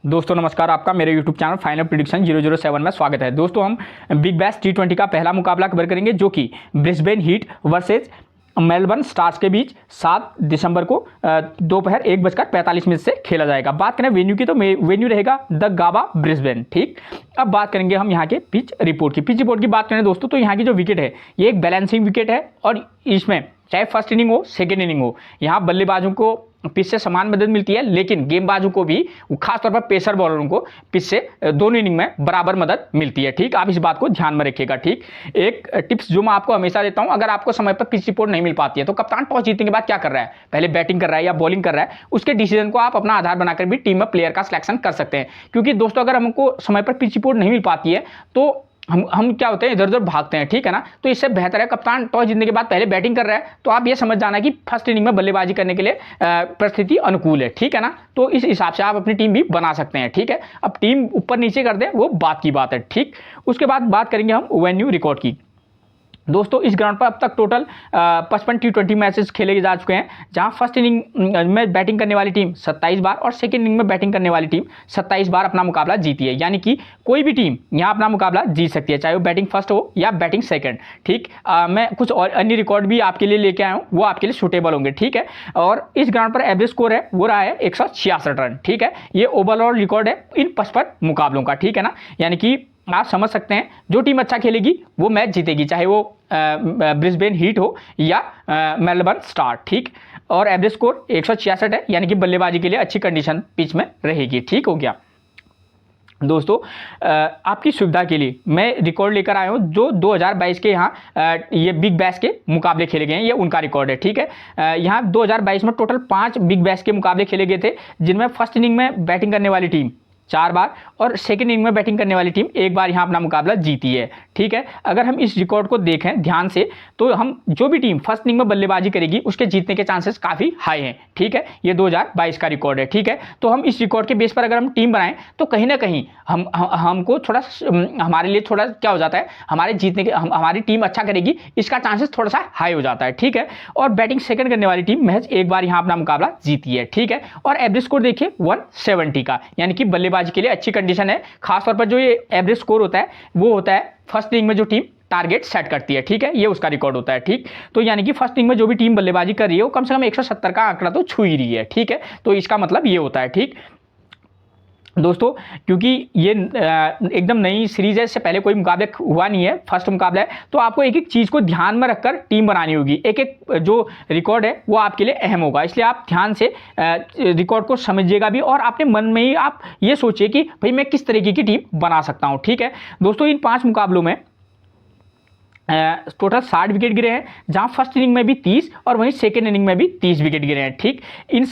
दोस्तों नमस्कार, आपका मेरे YouTube चैनल फाइनल प्रेडिक्शन 007 में स्वागत है। दोस्तों हम बिग बैश T20 का पहला मुकाबला कवर करेंगे जो कि Brisbane heat versus Melbourne stars के बीच 7 दिसंबर को दोपहर 1:45 से खेला जाएगा। बात करें वेन्यू की तो वेन्यू रहेगा द गाबा ब्रिस्बेन। ठीक, अब बात करेंगे हम यहाँ के पिच रिपोर्ट की। पिच रिपोर्ट की बात करें दोस्तों तो यहाँ की जो विकेट है ये एक बैलेंसिंग विकेट है और इसमें चाहे फर्स्ट इनिंग हो सेकेंड इनिंग हो, यहाँ बल्लेबाजों को पिच से समान मदद मिलती है, लेकिन गेंदबाजों को भी खासतौर पर पेसर बॉलरों को पिच से दोनों इनिंग में बराबर मदद मिलती है। ठीक, आप इस बात को ध्यान में रखिएगा। ठीक, एक टिप्स जो मैं आपको हमेशा देता हूं, अगर आपको समय पर पिच रिपोर्ट नहीं मिल पाती है तो कप्तान टॉस जीतने के बाद क्या कर रहा है, पहले बैटिंग कर रहा है या बॉलिंग कर रहा है, उसके डिसीजन को आप अपना आधार बनाकर भी टीम में प्लेयर का सिलेक्शन कर सकते हैं। क्योंकि दोस्तों अगर हमको समय पर पिच रिपोर्ट नहीं मिल पाती है तो हम क्या होते हैं, इधर उधर भागते हैं। ठीक है ना, तो इससे बेहतर है कप्तान टॉस जीतने के बाद पहले बैटिंग कर रहा है तो आप ये समझ जाना कि फर्स्ट इनिंग में बल्लेबाजी करने के लिए परिस्थिति अनुकूल है। ठीक है ना, तो इस हिसाब से आप अपनी टीम भी बना सकते हैं। ठीक है, अब टीम ऊपर नीचे कर दें वो बात की बात है। ठीक, उसके बाद बात करेंगे हम वेन्यू रिकॉर्ड की। दोस्तों इस ग्राउंड पर अब तक टोटल 55 T20 मैचेस खेले जा चुके हैं, जहां फर्स्ट इनिंग में बैटिंग करने वाली टीम 27 बार और सेकेंड इनिंग में बैटिंग करने वाली टीम 27 बार अपना मुकाबला जीती है। यानी कि कोई भी टीम यहां अपना मुकाबला जीत सकती है, चाहे वो बैटिंग फर्स्ट हो या बैटिंग सेकंड। ठीक, मैं कुछ और अन्य रिकॉर्ड भी आपके लिए लेके आया हूँ, वो आपके लिए सूटेबल होंगे। ठीक है, और इस ग्राउंड पर एवरेज स्कोर है वो रहा है 166 रन। ठीक है, ये ओवरऑल रिकॉर्ड है इन 55 मुकाबलों का। ठीक है ना, यानी कि आप समझ सकते हैं जो टीम अच्छा खेलेगी वो मैच जीतेगी, चाहे वो ब्रिस्बेन हीट हो या मेलबर्न स्टार। ठीक, और एवरेज स्कोर 166 है, यानी कि बल्लेबाजी के लिए अच्छी कंडीशन पिच में रहेगी। ठीक हो गया दोस्तों, आपकी सुविधा के लिए मैं रिकॉर्ड लेकर आया हूं जो 2022 के यहाँ ये बिग बैश के मुकाबले खेले गए हैं, ये उनका रिकॉर्ड है। ठीक है, यहाँ 2022 में टोटल 5 बिग बैश के मुकाबले खेले गए थे, जिनमें फर्स्ट इनिंग में बैटिंग करने वाली टीम 4 बार और सेकेंड इनिंग में बैटिंग करने वाली टीम 1 बार यहाँ अपना मुकाबला जीती है। ठीक है, अगर हम इस रिकॉर्ड को देखें ध्यान से तो हम जो भी टीम फर्स्ट इनिंग में बल्लेबाजी करेगी उसके जीतने के चांसेस काफ़ी हाई हैं। ठीक है, ये 2022 का रिकॉर्ड है। ठीक है, तो हम इस रिकॉर्ड के बेस पर अगर हम टीम बनाएं तो कहीं ना कहीं हमको थोड़ा हमारे लिए थोड़ा क्या हो जाता है, हमारे जीतने के हमारी टीम अच्छा करेगी इसका चांसेस थोड़ा सा हाई हो जाता है। ठीक है, और बैटिंग सेकंड करने वाली टीम महज 1 बार यहाँ अपना मुकाबला जीती है। ठीक है, और एवरेज स्कोर देखिए 170 का, यानी कि बल्लेबाजी के लिए अच्छी कंडीशन है। खासतौर पर जो ये एवरेज स्कोर होता है वो होता है फर्स्ट इनिंग में जो टीम टारगेट सेट करती है। ठीक है, ये उसका रिकॉर्ड होता है। ठीक, तो यानी कि फर्स्ट इनिंग में जो भी टीम बल्लेबाजी कर रही है वो कम से कम 170 का आंकड़ा तो छू ही रही है। ठीक है, तो इसका मतलब ये होता है। ठीक दोस्तों, क्योंकि ये एकदम नई सीरीज है, इससे पहले कोई मुकाबला हुआ नहीं है, फर्स्ट मुकाबला है, तो आपको एक एक चीज़ को ध्यान में रखकर टीम बनानी होगी। एक एक जो रिकॉर्ड है वो आपके लिए अहम होगा, इसलिए आप ध्यान से रिकॉर्ड को समझिएगा भी और अपने मन में ही आप ये सोचिए कि भाई मैं किस तरीके की टीम बना सकता हूँ। ठीक है दोस्तों, इन 5 मुकाबलों में टोटल 60 विकेट गिरे हैं, जहां फर्स्ट इनिंग में भी 30 और वहीं सेकेंड इनिंग में भी 30 विकेट गिरे हैं। ठीक, इन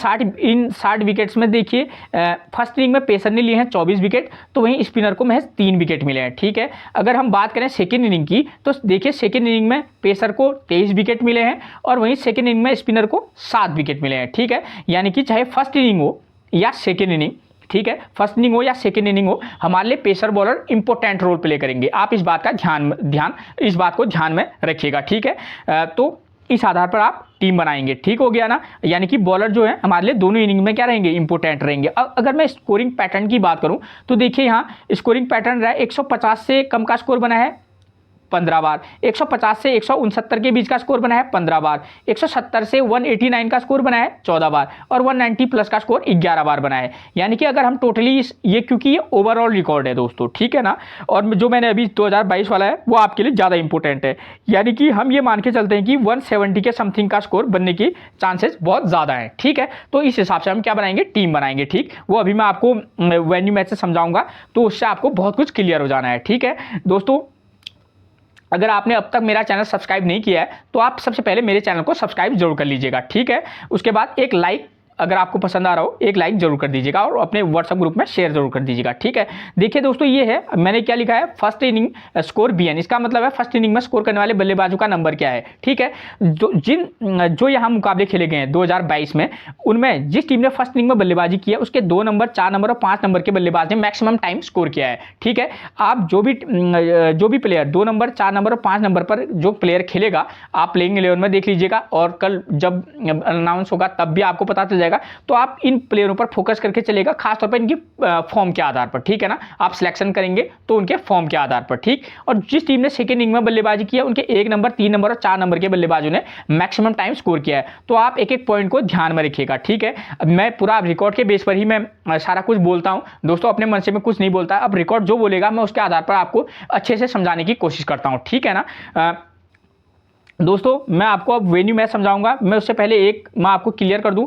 60 विकेट्स में देखिए फर्स्ट इनिंग में पेसर ने लिए हैं 24 विकेट, तो वहीं स्पिनर को महज 3 विकेट मिले हैं। ठीक है, अगर हम बात करें सेकेंड इनिंग की तो देखिए सेकेंड इनिंग में पेसर को 23 विकेट मिले हैं और वहीं सेकेंड इनिंग में स्पिनर को 7 विकेट मिले हैं। ठीक है, यानी कि चाहे फर्स्ट इनिंग हो या सेकेंड इनिंग, ठीक है, फर्स्ट इनिंग हो या सेकेंड इनिंग हो, हमारे लिए pacer bowler important role play करेंगे। आप इस बात का इस बात को ध्यान में रखिएगा। ठीक है, तो इस आधार पर आप टीम बनाएंगे। ठीक हो गया ना, यानी कि बॉलर जो है हमारे लिए दोनों इनिंग में क्या रहेंगे, इंपॉर्टेंट रहेंगे। अगर मैं स्कोरिंग पैटर्न की बात करूं तो देखिए यहाँ स्कोरिंग पैटर्न रहा है 150 से कम का स्कोर बना है 15 बार, 150 से 169 के बीच का स्कोर बना है 15 बार, 170 से 189 का स्कोर बना है 14 बार और 190 प्लस का स्कोर 11 बार बना है। यानी कि अगर हम टोटली ये, क्योंकि ये ओवरऑल रिकॉर्ड है दोस्तों, ठीक है ना, और जो मैंने अभी 2022 वाला है वो आपके लिए ज़्यादा इंपॉर्टेंट है। यानी कि हम ये मान के चलते हैं कि 170 के समथिंग का स्कोर बनने की चांसेस बहुत ज़्यादा हैं। ठीक है, तो इस हिसाब से हम क्या बनाएंगे, टीम बनाएंगे। ठीक, वो अभी मैं आपको वेन्यू मैच से समझाऊंगा, तो उससे आपको बहुत कुछ क्लियर हो जाना है। ठीक है दोस्तों, अगर आपने अब तक मेरा चैनल सब्सक्राइब नहीं किया है तो आप सबसे पहले मेरे चैनल को सब्सक्राइब जरूर कर लीजिएगा। ठीक है, उसके बाद एक लाइक, अगर आपको पसंद आ रहा हो एक लाइक जरूर कर दीजिएगा और अपने व्हाट्सएप ग्रुप में शेयर जरूर कर दीजिएगा। ठीक है, देखिए दोस्तों, ये है मैंने क्या लिखा है, फर्स्ट इनिंग स्कोर BN, इसका मतलब है फर्स्ट इनिंग में स्कोर करने वाले बल्लेबाजों का नंबर क्या है। ठीक है, जो यहाँ मुकाबले खेले गए हैं 2022 में, उनमें जिस टीम ने फर्स्ट इनिंग में बल्लेबाजी की है उसके 2 नंबर, 4 नंबर और 5 नंबर के बल्लेबाज ने मैक्सिमम टाइम स्कोर किया है। ठीक है, आप जो भी प्लेयर 2 नंबर, 4 नंबर और 5 नंबर पर जो प्लेयर खेलेगा आप प्लेइंग 11 में देख लीजिएगा, और कल जब अनाउंस होगा तब भी आपको पता चल जाएगा जाएगा। तो आप इन प्लेयरों पर फोकस करके चलेगा, खासतौर पर इनकी फॉर्म के आधार पर, ठीक है ना। आप सिलेक्शन करेंगे तो उनके फॉर्म के आधार पर, ठीक। और जिस टीम ने सेकंड इनिंग में बल्लेबाजी किया उनके 1 नंबर, 3 नंबर और 4 नंबर के बल्लेबाजों ने मैक्सिमम टाइम स्कोर किया है। तो आप एक एक पॉइंट को ध्यान में रखिएगा, ठीक है। मैं पूरा रिकॉर्ड के बेस पर ही मैं सारा कुछ बोलता हूं दोस्तों, अपने मन से मैं कुछ नहीं बोलता। अब रिकॉर्ड जो बोलेगा मैं उसके आधार पर आपको अच्छे से समझाने की कोशिश करता हूं, ठीक है ना। दोस्तों मैं आपको अब वेन्यू मैच समझाऊंगा। मैं उससे पहले एक मैं आपको क्लियर कर दूं,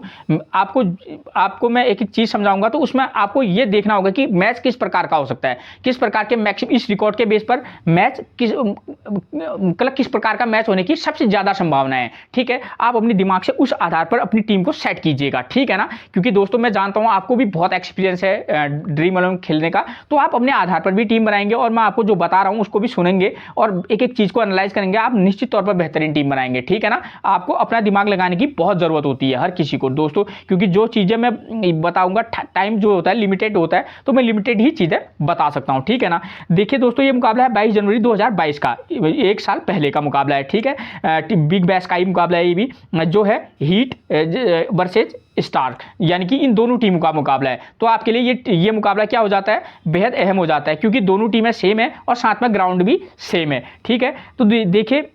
आपको मैं एक एक चीज़ समझाऊंगा। तो उसमें आपको ये देखना होगा कि मैच किस प्रकार का हो सकता है, किस प्रकार के मैक्सिमम इस रिकॉर्ड के बेस पर मैच किस प्रकार का मैच होने की सबसे ज़्यादा संभावना है, ठीक है। आप अपने दिमाग से उस आधार पर अपनी टीम को सेट कीजिएगा, ठीक है ना। क्योंकि दोस्तों मैं जानता हूँ आपको भी बहुत एक्सपीरियंस है ड्रीम 11 खेलने का, तो आप अपने आधार पर भी टीम बनाएंगे और मैं आपको जो बता रहा हूँ उसको भी सुनेंगे और एक एक चीज़ को एनालाइज करेंगे। आप निश्चित तौर पर बेहतरीन टीम बनाएंगे, ठीक है ना। आपको अपना दिमाग लगाने की बहुत जरूरत होती है हर किसी को दोस्तों, क्योंकि जो चीजें मैं बताऊंगा टाइम जो होता है लिमिटेड होता है, तो मैं लिमिटेड ही चीजें बता सकता हूं, ठीक है ना। देखिए दोस्तों ये मुकाबला है 22 जनवरी 2022 का, एक साल पहले का मुकाबला है, ठीक है। बिग बैश का ही मुकाबला है ये भी, जो है हीट वर्सेज स्टार, यानी कि इन दोनों टीमों का मुकाबला है। तो आपके लिए ये मुकाबला क्या हो जाता है, बेहद अहम हो जाता है, क्योंकि दोनों टीमें सेम है और साथ में ग्राउंड भी सेम है, ठीक है। तो देखिए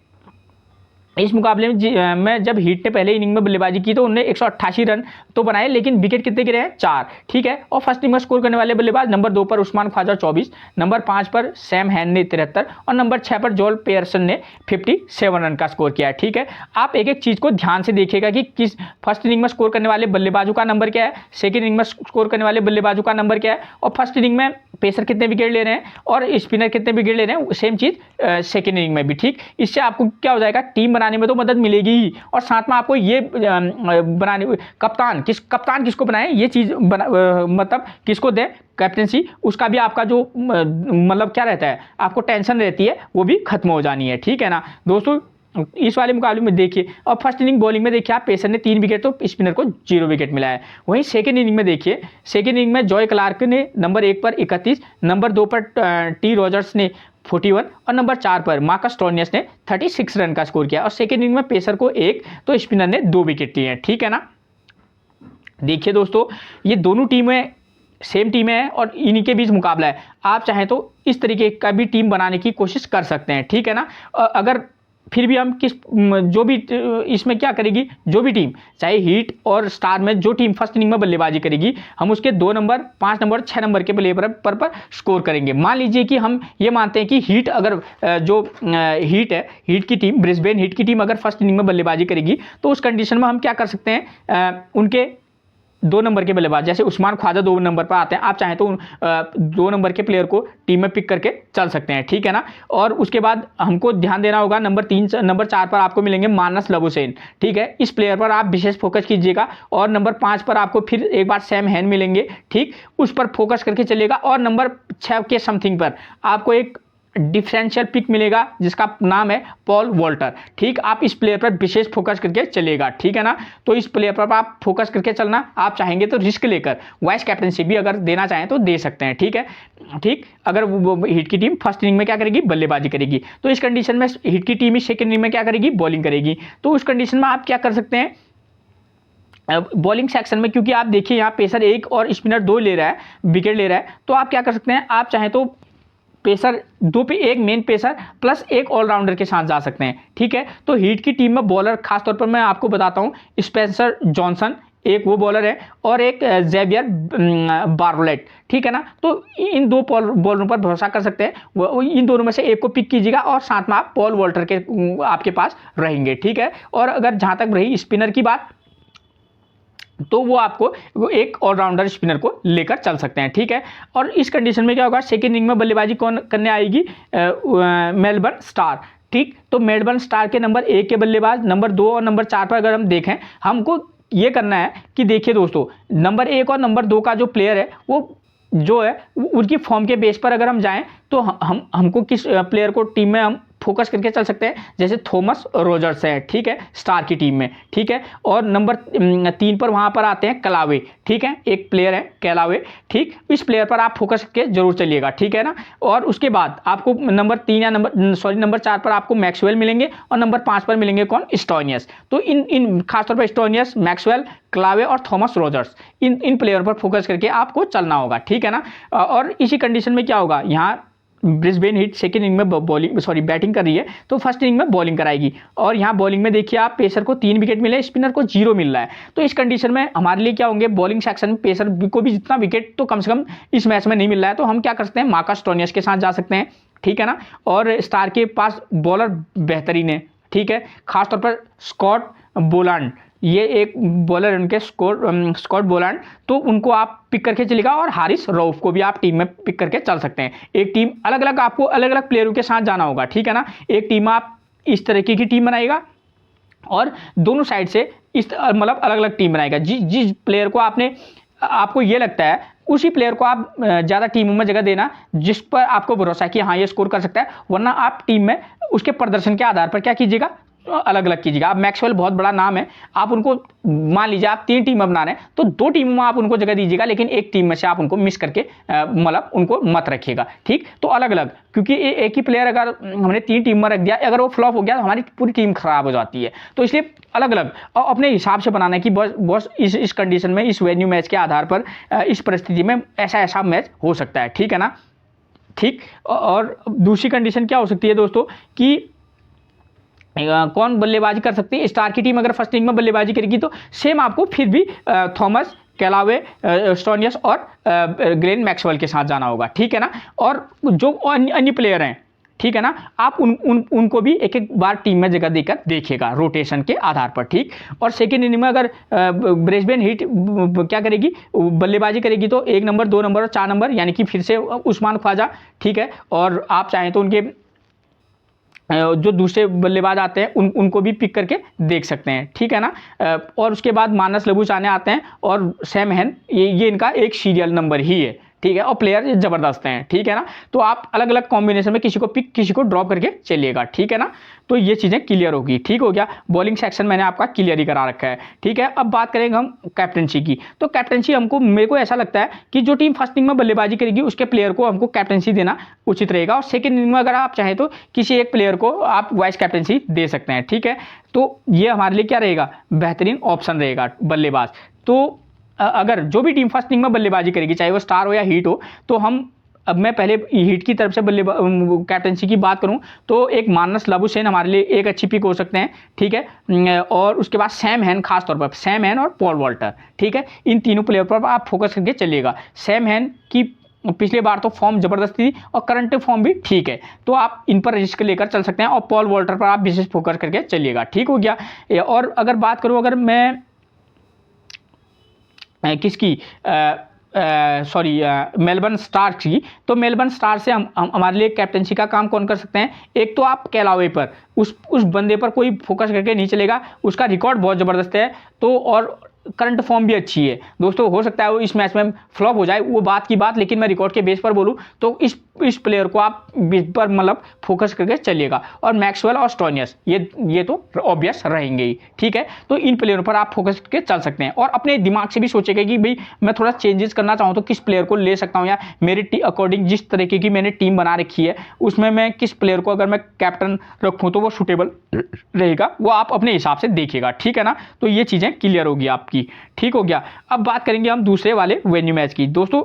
इस मुकाबले में मैं जब हीट ने पहले इनिंग में बल्लेबाजी की तो उन्होंने 188 रन तो बनाए, लेकिन विकेट कितने गिरे हैं, 4, ठीक है। और फर्स्ट इनिंग में स्कोर करने वाले बल्लेबाज नंबर 2 पर उस्मान ख्वाजा 24, नंबर 5 पर सैम हैन ने 73 और नंबर 6 पर जोल पेयरसन ने 57 रन का स्कोर किया है, ठीक है। आप एक एक चीज़ को ध्यान से देखिएगा कि किस फर्स्ट इनिंग में स्कोर करने वाले बल्लेबाजों का नंबर क्या है, सेकेंड इनिंग में स्कोर करने वाले बल्लेबाजों का नंबर क्या है, और फर्स्ट इनिंग में पेसर कितने विकेट ले रहे हैं और स्पिनर कितने विकेट ले रहे हैं, सेम चीज़ सेकेंड इनिंग में भी, ठीक। इससे आपको क्या हो जाएगा, टीम बनाने में तो मदद मिलेगी ही, और साथ में आपको ये बनाने कप्तान किसको बनाए ये चीज़ मतलब किसको दे कैप्टनसी, उसका भी आपका जो मतलब क्या रहता है, आपको टेंशन रहती है वो भी खत्म हो जानी है, ठीक है ना दोस्तों। इस वाले मुकाबले में देखिए, और फर्स्ट इनिंग बॉलिंग में देखिए आप पेसर ने 3 विकेट तो स्पिनर को 0 विकेट मिला है। वहीं सेकेंड इनिंग में देखिए, सेकेंड इनिंग में जॉय क्लार्क ने नंबर 1 पर 31, नंबर 2 पर टी रॉजर्स ने 41 और नंबर 4 पर मार्कस स्टोनियस ने 36 रन का स्कोर किया, और सेकेंड इनिंग में पेसर को 1 तो स्पिनर ने 2 विकेट लिए हैं, ठीक है ना। देखिए दोस्तों ये दोनों टीमें सेम टीमें हैं और इन्हीं के बीच मुकाबला है। आप चाहें तो इस तरीके का भी टीम बनाने की कोशिश कर सकते हैं, ठीक है ना। अगर फिर भी हम जो भी इसमें क्या करेगी, जो भी टीम चाहे हीट और स्टार में जो टीम फर्स्ट इनिंग में बल्लेबाजी करेगी, हम उसके 2 नंबर, 5 नंबर, 6 नंबर के प्लेयर पर स्कोर करेंगे। मान लीजिए कि हम ये मानते हैं कि हीट अगर जो हीट है, हीट की टीम, ब्रिस्बेन हीट की टीम अगर फर्स्ट इनिंग में बल्लेबाजी करेगी, तो उस कंडीशन में हम क्या कर सकते हैं, उनके 2 नंबर के बल्लेबाज जैसे उस्मान ख्वाजा 2 नंबर पर आते हैं, आप चाहें तो 2 नंबर के प्लेयर को टीम में पिक करके चल सकते हैं, ठीक है ना। और उसके बाद हमको ध्यान देना होगा नंबर 4 पर आपको मिलेंगे मानस लबुसैन, ठीक है। इस प्लेयर पर आप विशेष फोकस कीजिएगा, और नंबर 5 पर आपको फिर एक बार सैम हैन मिलेंगे, ठीक, उस पर फोकस करके चलेगा। और नंबर 6 के समथिंग पर आपको एक डिफरेंशियल पिक मिलेगा जिसका नाम है पॉल वॉल्टर, ठीक। आप इस प्लेयर पर विशेष फोकस करके चलेगा, ठीक है ना। तो इस प्लेयर पर आप फोकस करके चलना, आप चाहेंगे तो रिस्क लेकर वाइस कैप्टनशिप भी अगर देना चाहें तो दे सकते हैं, ठीक है, ठीक। अगर वो हिट की टीम फर्स्ट इनिंग में क्या करेगी, बल्लेबाजी करेगी, तो इस कंडीशन में हिट की टीम ही सेकेंड इनिंग में क्या करेगी, बॉलिंग करेगी। तो उस कंडीशन में आप क्या कर सकते हैं, बॉलिंग सेक्शन में, क्योंकि आप देखिए यहाँ पेसर 1 और स्पिनर 2 ले रहा है, विकेट ले रहा है, तो आप क्या कर सकते हैं, आप चाहें तो पेसर 2 पे 1 मेन पेसर प्लस 1 ऑलराउंडर के साथ जा सकते हैं, ठीक है। तो हीट की टीम में बॉलर खासतौर पर मैं आपको बताता हूं, स्पेंसर जॉनसन एक वो बॉलर है और एक जेवियर बार्लेट, ठीक है ना। तो इन 2 बॉलरों पर भरोसा कर सकते हैं, इन दोनों में से एक को पिक कीजिएगा, और साथ में आप पॉल वॉल्टर के आपके पास रहेंगे, ठीक है। और अगर जहां तक रही स्पिनर की बात, तो वो आपको एक ऑलराउंडर स्पिनर को लेकर चल सकते हैं, ठीक है। और इस कंडीशन में क्या होगा, सेकेंड इनिंग में बल्लेबाजी कौन करने आएगी, मेलबर्न स्टार, ठीक। तो मेलबर्न स्टार के नंबर 1 के बल्लेबाज, नंबर 2 और नंबर 4 पर अगर हम देखें, हमको ये करना है कि देखिए दोस्तों नंबर 1 और नंबर 2 का जो प्लेयर है वो जो है उनकी फॉर्म के बेस पर अगर हम जाएं तो हमको किस प्लेयर को टीम में हम फोकस करके चल सकते हैं, जैसे थॉमस रोजर्स है, ठीक है, स्टार की टीम में, ठीक है। और नंबर 3 पर वहां पर आते हैं कलावे, ठीक है, एक प्लेयर है कलावे, ठीक, इस प्लेयर पर आप फोकस करके जरूर चलिएगा, ठीक है ना। और उसके बाद आपको नंबर 3 या नंबर 4 पर आपको मैक्सवेल मिलेंगे और नंबर 5 पर मिलेंगे कौन, स्टोनियस। तो इन खासतौर पर स्टोनियस, मैक्सवेल, क्लावे और थॉमस रोजर्स, इन प्लेयर पर फोकस करके आपको चलना होगा, ठीक है ना। और इसी कंडीशन में क्या होगा, यहाँ ब्रिस्बेन हीट सेकंड इनिंग में बैटिंग कर रही है, तो फर्स्ट इनिंग में बॉलिंग कराएगी। और यहाँ बॉलिंग में देखिए आप, पेसर को 3 विकेट मिले, स्पिनर को 0 मिल रहा है। तो इस कंडीशन में हमारे लिए क्या होंगे, बॉलिंग सेक्शन में पेसर को भी जितना विकेट तो कम से कम इस मैच में नहीं मिल रहा है, तो हम क्या कर सकते हैं, मार्कस स्टोनियस के साथ जा सकते हैं, ठीक है ना। और स्टार के पास बॉलर बेहतरीन है, ठीक है, खासतौर पर स्कॉट बोलांड, ये एक बॉलर है उनके, स्कॉट बोलांड, तो उनको आप पिक करके चलेगा। और हारिस रऊफ को भी आप टीम में पिक करके चल सकते हैं। एक टीम अलग अलग, आपको अलग अलग प्लेयरों के साथ जाना होगा, ठीक है ना। एक टीम आप इस तरीके की टीम बनाएगा और दोनों साइड से इस मतलब अलग अलग टीम बनाएगा। जिस प्लेयर को आपको ये लगता है, उसी प्लेयर को आप ज़्यादा टीमों में जगह देना जिस पर आपको भरोसा है कि हाँ ये स्कोर कर सकता है। वरना आप टीम में उसके प्रदर्शन के आधार पर क्या कीजिएगा, अलग अलग कीजिएगा। अब मैक्सवेल बहुत बड़ा नाम है, आप उनको मान लीजिए आप 3 टीम बना रहे हैं, तो 2 टीमों में आप उनको जगह दीजिएगा, लेकिन एक टीम में से आप उनको मिस करके मतलब उनको मत रखिएगा, ठीक। तो अलग अलग, क्योंकि एक ही प्लेयर अगर हमने 3 टीम में रख दिया, अगर वो फ्लॉप हो गया तो हमारी पूरी टीम खराब हो जाती है। तो इसलिए अलग अलग और अपने हिसाब से बनाना है कि बॉस इस कंडीशन में, इस वेन्यू मैच के आधार पर, इस परिस्थिति में ऐसा मैच हो सकता है, ठीक है ना, ठीक। और दूसरी कंडीशन क्या हो सकती है दोस्तों, कि कौन बल्लेबाजी कर सकती है। स्टार की टीम अगर फर्स्ट इनिंग में बल्लेबाजी करेगी तो सेम आपको फिर भी थॉमस, कैलावे, स्टोनियस और ग्लेन मैक्सवेल के साथ जाना होगा, ठीक है ना। और जो अन्य प्लेयर हैं, ठीक है ना, आप उनको भी एक एक बार टीम में जगह देकर देखिएगा रोटेशन के आधार पर, ठीक। और सेकेंड इनिंग में अगर ब्रिस्बेन हीट क्या करेगी, बल्लेबाजी करेगी, तो 1 नंबर, 2 नंबर और 4 नंबर, यानी कि फिर से उस्मान ख्वाजा, ठीक है। और आप चाहें तो उनके जो दूसरे बल्लेबाज आते हैं उनको भी पिक करके देख सकते हैं, ठीक है ना। और उसके बाद मानस लबूशाने आते हैं और सैम हैन, ये इनका एक सीरियल नंबर ही है, ठीक है। और प्लेयर जबरदस्त हैं, ठीक है ना। तो आप अलग अलग कॉम्बिनेशन में किसी को पिक, किसी को ड्रॉप करके चलिएगा, ठीक है ना। तो ये चीज़ें क्लियर होगी, ठीक हो गया। बॉलिंग सेक्शन मैंने आपका क्लियर ही करा रखा है, ठीक है। अब बात करेंगे हम कैप्टनसी की। तो कैप्टनसी मेरे को ऐसा लगता है कि जो टीम फर्स्ट इनिंग में बल्लेबाजी करेगी उसके प्लेयर को हमको कैप्टनसी देना उचित रहेगा। और सेकेंड इनिंग में अगर आप चाहें तो किसी एक प्लेयर को आप वाइस कैप्टनसी दे सकते हैं, ठीक है। तो ये हमारे लिए क्या रहेगा, बेहतरीन ऑप्शन रहेगा बल्लेबाज। तो अगर जो भी टीम फर्स्ट इनिंग में बल्लेबाजी करेगी, चाहे वो स्टार हो या हीट हो, तो अब मैं पहले हीट की तरफ से कैप्टनसी की बात करूं तो एक मानस लाबुशेन हमारे लिए एक अच्छी पिक हो सकते हैं, ठीक है। और उसके बाद सैम हैन, खासतौर पर सैम हैन और पॉल वॉल्टर, ठीक है। इन तीनों प्लेयर पर आप फोकस करके चलिएगा। सैम हैन की पिछले बार तो फॉर्म जबरदस्त थी और करंट फॉर्म भी ठीक है, तो आप इन पर रिस्क लेकर चल सकते हैं। और पॉल वॉल्टर पर आप विशेष फोकस करके चलिएगा, ठीक हो गया। और अगर बात करूं, अगर मैं किसकी मेलबर्न स्टार्स की, तो मेलबर्न स्टार्स से हम हमारे लिए कैप्टनसी का काम कौन कर सकते हैं। एक तो आप कैलावे पर, उस बंदे पर कोई फोकस करके नहीं चलेगा, उसका रिकॉर्ड बहुत ज़बरदस्त है, तो और करंट फॉर्म भी अच्छी है दोस्तों। हो सकता है वो इस मैच में फ्लॉप हो जाए, वो बात की बात, लेकिन मैं रिकॉर्ड के बेस पर बोलूं तो इस प्लेयर को आप पर मतलब फोकस करके चलिएगा। और मैक्सवेल और स्टोनियस ये तो ऑब्वियस रहेंगे ही, ठीक है। तो इन प्लेयरों पर आप फोकस करके चल सकते हैं और अपने दिमाग से भी सोचेगा कि भाई मैं थोड़ा चेंजेस करना चाहूँ तो किस प्लेयर को ले सकता हूँ, या मेरे अकॉर्डिंग जिस तरीके की मैंने टीम बना रखी है उसमें मैं किस प्लेयर को अगर मैं कैप्टन रखूँ तो वो सूटेबल रहेगा, वो आप अपने हिसाब से देखिएगा, ठीक है ना। तो ये चीज़ें क्लियर होगी आपकी, ठीक हो गया। अब बात करेंगे हम दूसरे वाले वेन्यू मैच की दोस्तों।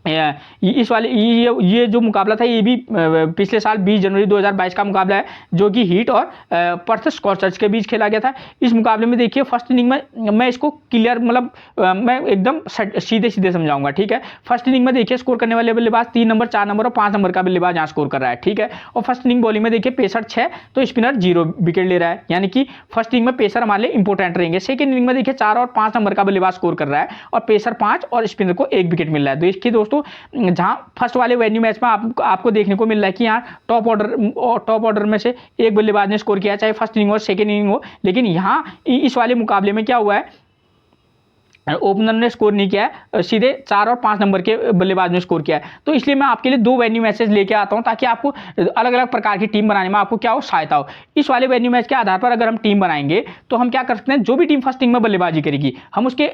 इस वाले ये जो मुकाबला था ये भी पिछले साल 20 जनवरी 2022 का मुकाबला है, जो कि हीट और पर्थ स्कॉचर्स के बीच खेला गया था। इस मुकाबले में देखिए फर्स्ट इनिंग में मैं इसको क्लियर मतलब मैं एकदम सीधे समझाऊंगा, ठीक है। फर्स्ट इनिंग में देखिए स्कोर करने वाले बल्लेबाज 3 नंबर, 4 नंबर और 5 नंबर का बल्लेबाज यहाँ स्कोर कर रहा है, ठीक है। और फर्स्ट इनिंग बॉलिंग में देखिए पेसर 6 तो स्पिनर 0 विकेट ले रहा है, यानी कि फर्स्ट इनिंग में पेसर हमारे लिए इंपॉर्टेंट रहेंगे। सेकंड इनिंग में देखिए 4 और 5 नंबर का बल्लेबाज स्कोर कर रहा है और पेसर 5 और स्पिनर को 1 विकेट मिल रहा है। देखिए दोस्तों, जहां फर्स्ट वाले वेन्यू मैच में आपको देखने को मिल रहा है कि यहाँ टॉप ऑर्डर में से एक बल्लेबाज ने स्कोर किया, चाहे फर्स्ट इनिंग हो सेकंड इनिंग हो। लेकिन यहाँ इस वाले मुकाबले में क्या हुआ है, ओपनर ने स्कोर नहीं किया है, सीधे 4 और 5 नंबर के बल्लेबाज ने स्कोर किया है। तो इसलिए मैं आपके लिए 2 वेन्यू मैचेस लेके आता हूं ताकि आपको अलग अलग प्रकार की टीम बनाने में आपको क्या हो, सहायता हो। इस वाले वेन्यू मैच के आधार पर अगर हम टीम बनाएंगे तो हम क्या कर सकते हैं, जो भी टीम फर्स्ट इनिंग में बल्लेबाजी करेगी हम उसके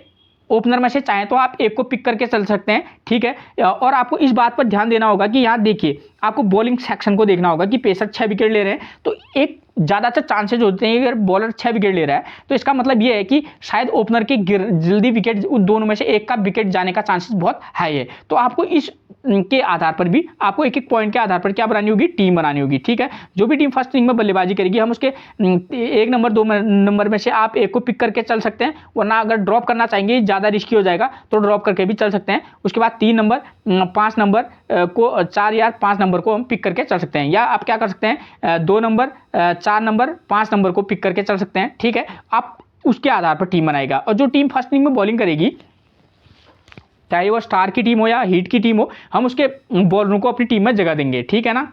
ओपनर में से चाहें तो आप एक को पिक करके चल सकते हैं, ठीक है। और आपको इस बात पर ध्यान देना होगा कि यहाँ देखिए आपको बॉलिंग सेक्शन को देखना होगा कि पेसर 6 विकेट ले रहे हैं, तो एक ज़्यादातर चांसेज होते हैं अगर बॉलर 6 विकेट ले रहा है तो इसका मतलब ये है कि शायद ओपनर के जल्दी विकेट, उन दोनों में से एक का विकेट जाने का चांसेस बहुत हाई है। तो आपको इस के आधार पर भी आपको एक एक पॉइंट के आधार पर क्या बनानी होगी, टीम बनानी होगी, ठीक है। जो भी टीम फर्स्ट इनिंग में बल्लेबाजी करेगी हम उसके 1 नंबर 2 नंबर में से आप एक को पिक करके चल सकते हैं, वरना अगर ड्रॉप करना चाहेंगे ज़्यादा रिस्की हो जाएगा तो ड्रॉप करके भी चल सकते हैं। उसके बाद 3 नंबर 5 नंबर को 4 या 5 नंबर को हम पिक करके चल सकते हैं, या आप क्या कर सकते हैं 2 नंबर 4 नंबर 5 नंबर को पिक करके चल सकते हैं, ठीक है। आप उसके आधार पर टीम बनाएगा। और जो टीम फर्स्ट इनिंग में बॉलिंग करेगी चाहे वो स्टार की टीम हो या हीट की टीम हो, हम उसके बॉलरों को अपनी टीम में जगह देंगे, ठीक है ना।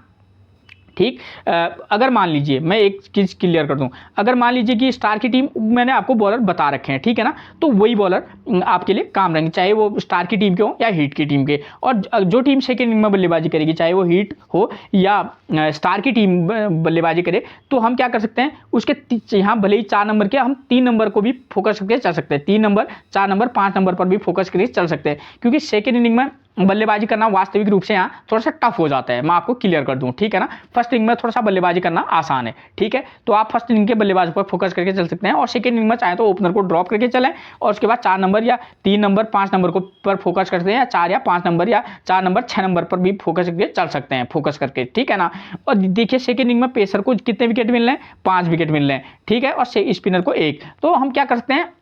ठीक, अगर मान लीजिए मैं एक चीज़ क्लियर कर दूं, अगर मान लीजिए कि स्टार की टीम मैंने आपको बॉलर बता रखे हैं, ठीक है ना, तो वही बॉलर आपके लिए काम रहेंगे, चाहे वो स्टार की टीम के हो या हीट की टीम के। और जो टीम सेकेंड इनिंग में बल्लेबाजी करेगी चाहे वो हीट हो या स्टार की टीम बल्लेबाजी करे, तो हम क्या कर सकते हैं उसके यहाँ भले ही 4 नंबर के हम 3 नंबर को भी फोकस करके चल सकते हैं, 3 नंबर 4 नंबर 5 नंबर पर भी फोकस करके चल सकते हैं, क्योंकि सेकेंड इनिंग में बल्लेबाजी करना वास्तविक रूप से यहाँ थोड़ा सा टफ हो जाता है। मैं आपको क्लियर कर दूं, ठीक है ना। फर्स्ट इनिंग में थोड़ा सा बल्लेबाजी करना आसान है, ठीक है। तो आप फर्स्ट इनिंग के बल्लेबाज पर फोकस करके चल सकते हैं और सेकंड इनिंग में चाहे तो ओपनर को ड्रॉप करके चलें और उसके बाद 4 नंबर या 3 नंबर 5 नंबर को पर फोकस करते हैं, या 4 या 5 नंबर या 4 नंबर 6 नंबर पर भी फोकस करके चल सकते हैं, फोकस करके, ठीक है ना। और देखिए सेकंड इनिंग में पेसर को कितने विकेट मिल रहे हैं, 5 विकेट मिल रहे हैं, ठीक है, और स्पिनर को 1। तो हम क्या कर सकते हैं,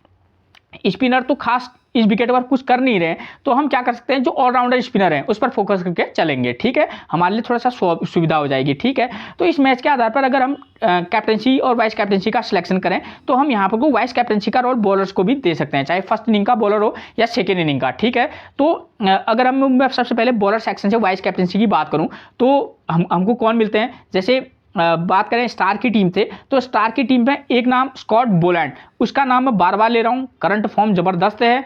स्पिनर तो खास इस विकेट पर कुछ कर नहीं रहे, तो हम क्या कर सकते हैं जो ऑलराउंडर स्पिनर हैं उस पर फोकस करके चलेंगे, ठीक है, हमारे लिए थोड़ा सा सुविधा हो जाएगी, ठीक है। तो इस मैच के आधार पर अगर हम कैप्टनसी और वाइस कैप्टनसी का सिलेक्शन करें तो हम यहाँ पर वाइस कैप्टनसी का रोल बॉलर्स को भी दे सकते हैं, चाहे फर्स्ट इनिंग का बॉलर हो या सेकेंड इनिंग का, ठीक है। तो अगर मैं सबसे पहले बॉलर सेक्शन से वाइस कैप्टनसी की बात करूँ तो हमको कौन मिलते हैं, जैसे बात करें स्टार की टीम से, तो स्टार की टीम में एक नाम स्कॉट बोलैंड, उसका नाम मैं बार बार ले रहा हूँ, करंट फॉर्म जबरदस्त है,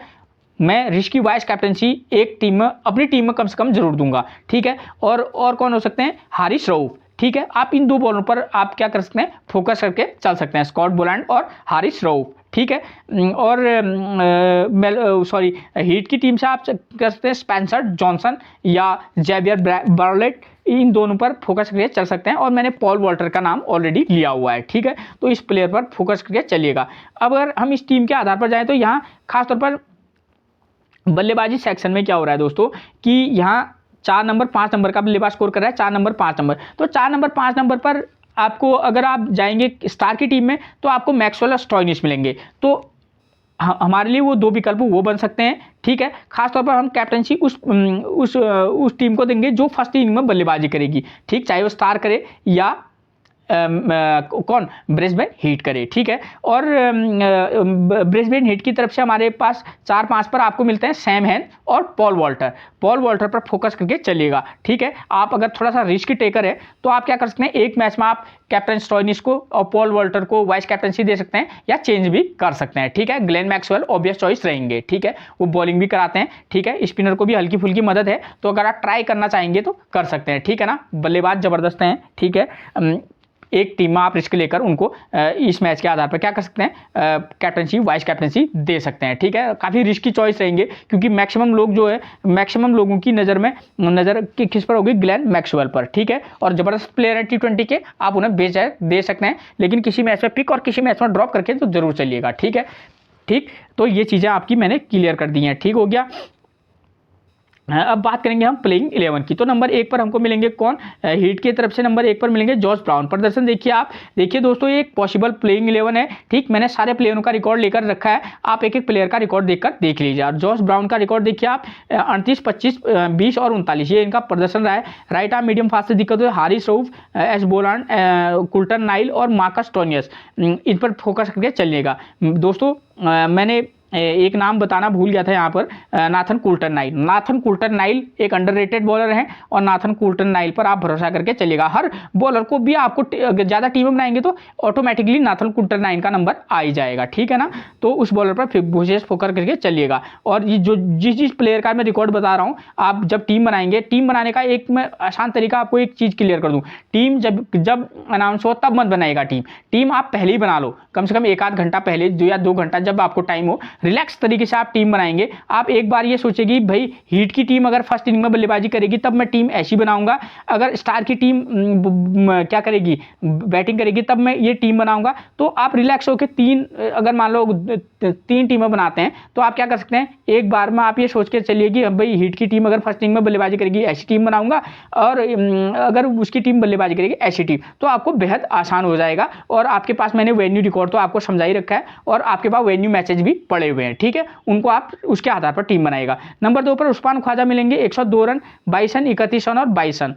मैं रिस्की वाइस कैप्टनसी एक टीम में अपनी टीम में कम से कम जरूर दूंगा, ठीक है। और कौन हो सकते हैं, हारिस रऊफ, ठीक है। आप इन 2 बॉलरों पर आप क्या कर सकते हैं, फोकस करके चल सकते हैं, स्कॉट बोलैंड और हारिस रऊफ, ठीक है। और हीट की टीम से आप कर सकते हैं स्पेंसर जॉनसन या जेवियर बार्लेट, इन दोनों पर फोकस करके चल सकते हैं। और मैंने पॉल वॉल्टर का नाम ऑलरेडी लिया हुआ है, ठीक है, तो इस प्लेयर पर फोकस करके चलिएगा। अब अगर हम इस टीम के आधार पर जाएं तो यहाँ खासतौर पर बल्लेबाजी सेक्शन में क्या हो रहा है दोस्तों कि यहाँ 4 नंबर 5 नंबर का बल्लेबाज स्कोर कर रहा है, 4 नंबर 5 नंबर, तो 4 नंबर 5 नंबर पर आपको अगर आप जाएंगे स्टार की टीम में तो आपको मैक्सवेल और स्टॉइनिस मिलेंगे, तो हमारे लिए वो 2 विकल्प वो बन सकते हैं, ठीक है। खासतौर पर हम कैप्टनसी उस टीम को देंगे जो फर्स्ट इनिंग में बल्लेबाजी करेगी, ठीक, चाहे वो स्टार करे या कौन ब्रिस्बेन हीट करे, ठीक है। और ब्रिस्बेन हीट की तरफ से हमारे पास 4-5 पर आपको मिलते हैं सैम हैन और पॉल वॉल्टर पर फोकस करके चलिएगा, ठीक है। आप अगर थोड़ा सा रिस्क टेकर है तो आप क्या कर सकते हैं, एक मैच में आप कैप्टन स्टॉइनिस को और पॉल वॉल्टर को वाइस कैप्टनसी दे सकते हैं या चेंज भी कर सकते हैं, ठीक है। ग्लेन मैक्सवेल ऑब्वियस चॉइस रहेंगे, ठीक है, वो बॉलिंग भी कराते हैं, ठीक है, स्पिनर को भी हल्की फुल्की मदद है, तो अगर आप ट्राई करना चाहेंगे तो कर सकते हैं, ठीक है ना। बल्लेबाज जबरदस्त हैं, ठीक है, एक टीम में आप रिस्क लेकर उनको इस मैच के आधार पर क्या कर सकते हैं, कैप्टनसी वाइस कैप्टनसी दे सकते हैं, ठीक है। काफ़ी रिस्की चॉइस रहेंगे क्योंकि मैक्सिमम लोग जो है, मैक्सिमम लोगों की नज़र किस पर होगी, ग्लेन मैक्सवेल पर, ठीक है। और ज़बरदस्त प्लेयर है T20 के, आप उन्हें बेशक दे सकते हैं, लेकिन किसी मैच में पिक और किसी मैच में ड्रॉप करके तो जरूर चलिएगा, ठीक है, ठीक। तो ये चीज़ें आपकी मैंने क्लियर कर दी हैं, ठीक हो गया। अब बात करेंगे हम प्लेइंग 11 की, तो नंबर 1 पर हमको मिलेंगे कौन, हीट की तरफ से नंबर 1 पर मिलेंगे जॉस ब्राउन। प्रदर्शन देखिए आप, देखिए दोस्तों ये एक पॉसिबल प्लेइंग 11 है, ठीक, मैंने सारे प्लेयरों का रिकॉर्ड लेकर रखा है, आप एक एक प्लेयर का रिकॉर्ड देखकर देख लीजिए। और जॉस ब्राउन का रिकॉर्ड देखिए आप 38, 25, 20 और 39 ये इनका प्रदर्शन रहा है। राइट आर्म मीडियम फास्ट से दिक्कत हुई, Haris Rauf, S Bolan, Coulter Nile और मार्कस टोनियस, इन पर फोकस करके चलिएगा दोस्तों। मैंने एक नाम बताना भूल गया था यहाँ पर, नाथन कुल्टरनाइल। नाथन कुल्टरनाइल एक अंडररेटेड बॉलर हैं और नाथन कुल्टरनाइल पर आप भरोसा करके चलिएगा। हर बॉलर को भी आपको ज़्यादा टीम में बनाएंगे तो ऑटोमेटिकली नाथन कुल्टरनाइल का नंबर आ ही जाएगा, ठीक है ना। तो उस बॉलर पर विशेष फोकस करके चलिएगा। और ये जो जिस प्लेयर का मैं रिकॉर्ड बता रहा हूँ, आप जब टीम बनाएंगे, टीम बनाने का एक मैं आसान तरीका आपको एक चीज़ क्लियर कर दूँ। टीम जब अनाउंस हो तब मत बनाएगा टीम आप पहले ही बना लो, कम से कम 1 आध घंटा पहले, 2 या 2 घंटा जब आपको टाइम हो, रिलैक्स तरीके से आप टीम बनाएंगे। आप एक बार ये सोचेगी भाई हीट की टीम अगर फर्स्ट इनिंग में बल्लेबाजी करेगी तब मैं टीम ऐसी बनाऊंगा, अगर स्टार की टीम क्या करेगी, बैटिंग करेगी, तब मैं ये टीम बनाऊंगा। तो आप रिलैक्स होकर अगर मान लो 3 टीमें बनाते हैं तो आप क्या कर सकते हैं, एक बार में आप ये सोच के चलिए कि भाई हीट की टीम अगर फर्स्ट इनिंग में बल्लेबाजी करेगी ऐसी टीम बनाऊंगा, और अगर उसकी टीम बल्लेबाजी करेगी ऐसी टीम, तो आपको बेहद आसान हो जाएगा। और आपके पास मैंने वेन्यू रिकॉर्ड तो आपको समझा ही रखा है, और आपके पास वेन्यू मैचेज भी पड़े हुए हैं, ठीक है, उनको आप उसके आधार पर टीम बनाएगा। नंबर 2 पर उस्मान ख्वाजा मिलेंगे 102 रन, 22 रन, 31 रन और 22 रन।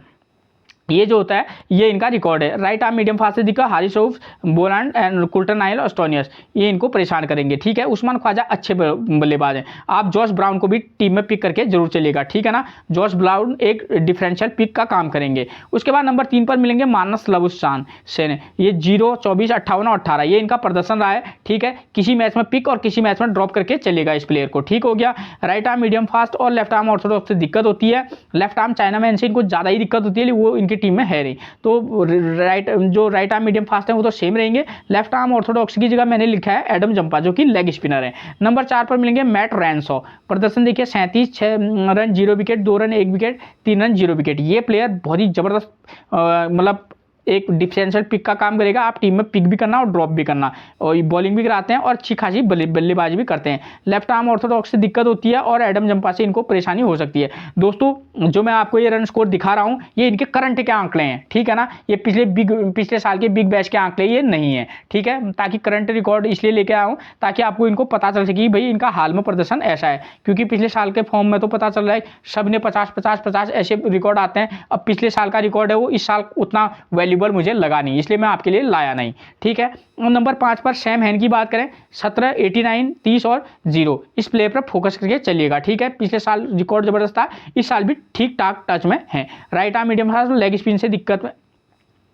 ये जो होता है ये इनका रिकॉर्ड है। राइट आर्म मीडियम फास्ट से दिखा हारिस रऊफ, बोलांड एंड कुल्टरनाइल और स्टोनियस, ये इनको परेशान करेंगे, ठीक है। उस्मान ख्वाजा अच्छे बल्लेबाज हैं। आप जॉश ब्राउन को भी टीम में पिक करके जरूर चलिएगा, ठीक है ना। जॉश ब्राउन एक डिफरेंशियल पिक का काम करेंगे। उसके बाद नंबर 3 पर मिलेंगे मानस लबुशान सेन, ये 0, 24, 58 और 18, ये इनका प्रदर्शन रहा है, ठीक है। किसी मैच में पिक और किसी मैच में ड्रॉप करके चलेगा इस प्लेयर को, ठीक हो गया। राइट आर्म मीडियम फास्ट और लेफ्ट आर्म ऑर्थोडॉक्स से दिक्कत होती है। लेफ्ट आर्म चाइना मैन से इनको ज़्यादा ही दिक्कत होती है, वो इनकी टीम में है नहीं। तो राइट आर्म मीडियम फास्ट है वो तो सेम रहेंगे। लेफ्ट आर्म ऑर्थोडॉक्स की जगह मैंने लिखा है एडम जंपा, जो कि लेग स्पिनर है। नंबर 4 पर मिलेंगे मैट रैनसॉ, प्रदर्शन देखिए 37, 6 run 0 wicket, 2 run 1 wicket, 3 run 0 wicket. ये प्लेयर बहुत ही जबरदस्त मतलब एक डिफरेंशियल पिक का काम करेगा। आप टीम में पिक भी करना और ड्रॉप भी करना, और बॉलिंग भी कराते हैं और अच्छी खासी बल्लेबाजी भी करते हैं। लेफ्ट आर्म ऑर्थोडॉक्स से दिक्कत होती है और एडम जंपा से इनको परेशानी हो सकती है। दोस्तों जो मैं आपको ये रन स्कोर दिखा रहा हूँ ये इनके करंट के आंकड़े हैं, ठीक है ना। ये पिछले साल के बिग बैश के आंकड़े ये नहीं है, ठीक है। ताकि करंट रिकॉर्ड इसलिए लेके आया हूँ ताकि आपको इनको पता चल सके भाई इनका हाल में प्रदर्शन ऐसा है, क्योंकि पिछले साल के फॉर्म में तो पता चल रहा है सब ने 50-50-50 ऐसे रिकॉर्ड आते हैं। अब पिछले साल का रिकॉर्ड है वो इस साल उतना वैल्यूबल मुझे लगा नहीं, इसलिए मैं आपके लिए लाया नहीं, ठीक है। नंबर 5 पर सैम हैन की बात करें 17, 89, 30 और 0, इस प्लेयर पर फोकस करके चलिएगा, ठीक है। पिछले साल रिकॉर्ड जबरदस्त था, इस साल भी ठीक ठाक टच में है। Right arm medium fast leg spin से दिक्कत